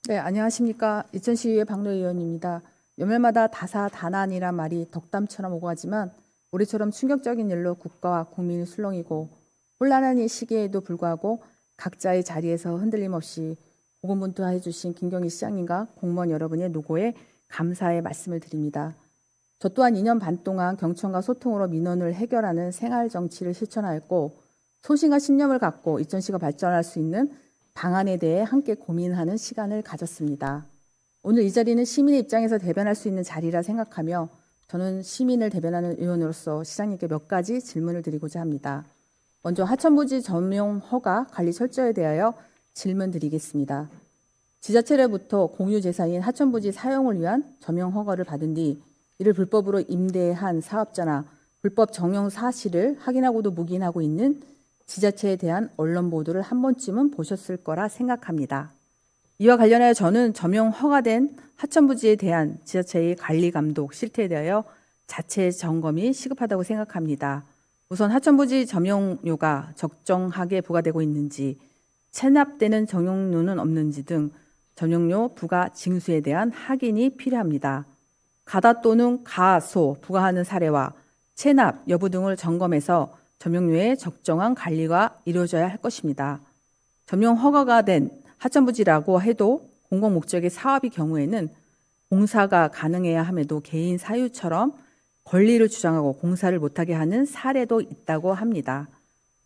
네, 안녕하십니까. 이천시의회 박노 의원입니다. 연말마다 다사다난이란 말이 덕담처럼 오고 가지만 올해처럼 충격적인 일로 국가와 국민이 술렁이고 혼란한 이 시기에도 불구하고 각자의 자리에서 흔들림 없이 고군분투해 주신 김경희 시장님과 공무원 여러분의 노고에 감사의 말씀을 드립니다. 저 또한 2년 반 동안 경청과 소통으로 민원을 해결하는 생활 정치를 실천하였고 소신과 신념을 갖고 이천시가 발전할 수 있는 방안에 대해 함께 고민하는 시간을 가졌습니다. 오늘 이 자리는 시민의 입장에서 대변할 수 있는 자리라 생각하며 저는 시민을 대변하는 의원으로서 시장님께 몇 가지 질문을 드리고자 합니다. 먼저 하천부지 전용 허가 관리 철저에 대하여 질문 드리겠습니다. 지자체로부터 공유재산인 하천부지 사용을 위한 전용 허가를 받은 뒤 이를 불법으로 임대한 사업자나 불법 정용 사실을 확인하고도 묵인하고 있는 지자체에 대한 언론 보도를 한 번쯤은 보셨을 거라 생각합니다. 이와 관련하여 저는 전용 허가된 하천부지에 대한 지자체의 관리 감독 실태에 대하여 자체 점검이 시급하다고 생각합니다. 우선 하천부지 점용료가 적정하게 부과되고 있는지, 체납되는 정용료는 없는지 등 점용료 부과 징수에 대한 확인이 필요합니다. 가다 또는 가소 부과하는 사례와 체납 여부 등을 점검해서 점용료의 적정한 관리가 이루어져야 할 것입니다. 점용 허가가 된 하천부지라고 해도 공공 목적의 사업의 경우에는 공사가 가능해야 함에도 개인 사유처럼 권리를 주장하고 공사를 못하게 하는 사례도 있다고 합니다.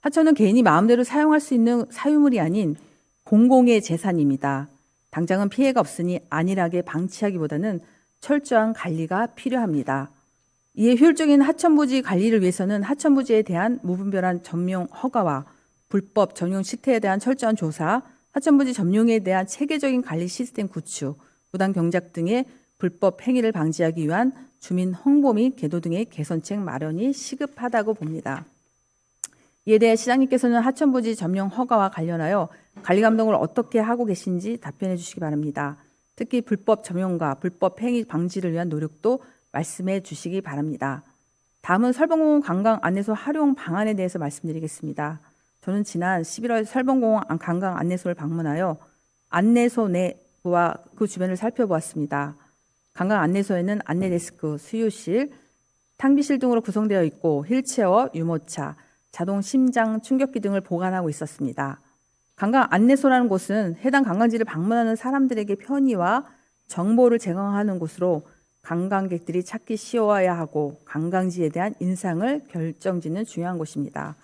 하천은 개인이 마음대로 사용할 수 있는 사유물이 아닌 공공의 재산입니다. 당장은 피해가 없으니 안일하게 방치하기보다는 철저한 관리가 필요합니다. 이에 효율적인 하천부지 관리를 위해서는 하천부지에 대한 무분별한 점용 허가와 불법 점용 실태에 대한 철저한 조사, 하천부지 점용에 대한 체계적인 관리 시스템 구축, 부당 경작 등의 불법 행위를 방지하기 위한 주민 홍보 및 계도 등의 개선책 마련이 시급하다고 봅니다. 이에 대해 시장님께서는 하천부지 점용 허가와 관련하여 관리 감독을 어떻게 하고 계신지 답변해 주시기 바랍니다. 특히 불법 점용과 불법 행위 방지를 위한 노력도 말씀해 주시기 바랍니다. 다음은 설봉공원 관광 안내소 활용 방안에 대해서 말씀드리겠습니다. 저는 지난 11월 설봉공원 관광 안내소를 방문하여 안내소 내부와 그 주변을 살펴보았습니다. 관광 안내소에는 안내데스크, 수유실, 탕비실 등으로 구성되어 있고 휠체어, 유모차, 자동 심장 충격기 등을 보관하고 있었습니다. 관광 안내소라는 곳은 해당 관광지를 방문하는 사람들에게 편의와 정보를 제공하는 곳으로 관광객들이 찾기 쉬워야 하고 관광지에 대한 인상을 결정짓는 중요한 곳입니다.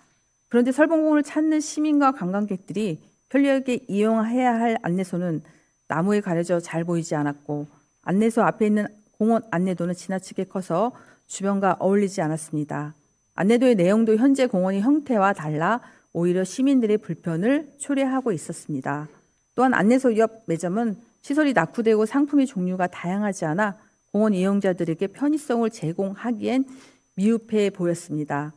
그런데 설봉공원을 찾는 시민과 관광객들이 편리하게 이용해야 할 안내소는 나무에 가려져 잘 보이지 않았고 안내소 앞에 있는 공원 안내도는 지나치게 커서 주변과 어울리지 않았습니다. 안내도의 내용도 현재 공원의 형태와 달라 오히려 시민들의 불편을 초래하고 있었습니다. 또한 안내소 옆 매점은 시설이 낙후되고 상품의 종류가 다양하지 않아 공원 이용자들에게 편의성을 제공하기엔 미흡해 보였습니다.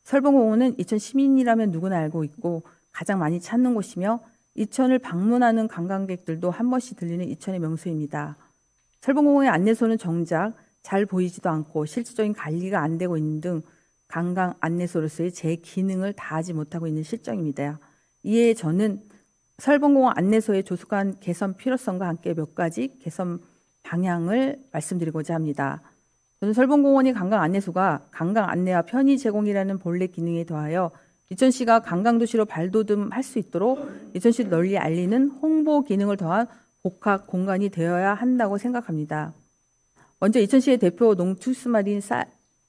설봉공원은 이천 시민이라면 누구나 알고 있고 가장 많이 찾는 곳이며 이천을 방문하는 관광객들도 한 번씩 들리는 이천의 명소입니다. 설봉공원의 안내소는 정작 잘 보이지도 않고 실질적인 관리가 안 되고 있는 등 관광 안내소로서의 제 기능을 다하지 못하고 있는 실정입니다. 이에 저는 설봉공원 안내소의 조속한 개선 필요성과 함께 몇 가지 개선 방향을 말씀드리고자 합니다. 저는 설봉공원이 관광 안내소가 관광 안내와 편의 제공이라는 본래 기능에 더하여 이천시가 관광도시로 발돋움할 수 있도록 이천시를 널리 알리는 홍보 기능을 더한 복합 공간이 되어야 한다고 생각합니다. 먼저 이천시의 대표 농축수마린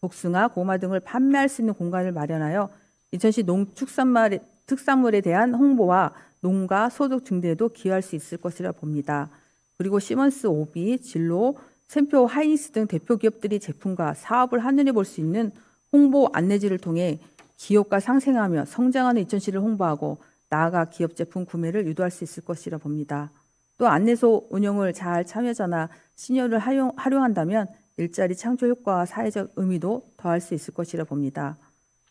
복숭아, 고구마 등을 판매할 수 있는 공간을 마련하여 이천시 농축산물에 대한 홍보와 농가 소득 증대에도 기여할 수 있을 것이라 봅니다. 그리고 시먼스, 오비, 진로, 샘표, 하이닉스 등 대표 기업들이 제품과 사업을 한눈에 볼 수 있는 홍보 안내지를 통해 기업가 상생하며 성장하는 이천시를 홍보하고 나아가 기업 제품 구매를 유도할 수 있을 것이라 봅니다. 또 안내소 운영을 잘 참여자나 시니어를 활용한다면 일자리 창조 효과와 사회적 의미도 더할 수 있을 것이라 봅니다.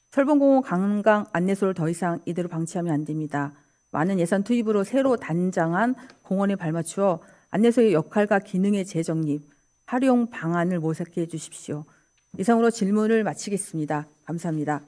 설봉공원 관광 안내소를 더 이상 이대로 방치하면 안 됩니다. 많은 예산 투입으로 새로 단장한 공원에 발맞추어 안내소의 역할과 기능의 재정립, 활용 방안을 모색해 주십시오. 이상으로 질문을 마치겠습니다. 감사합니다.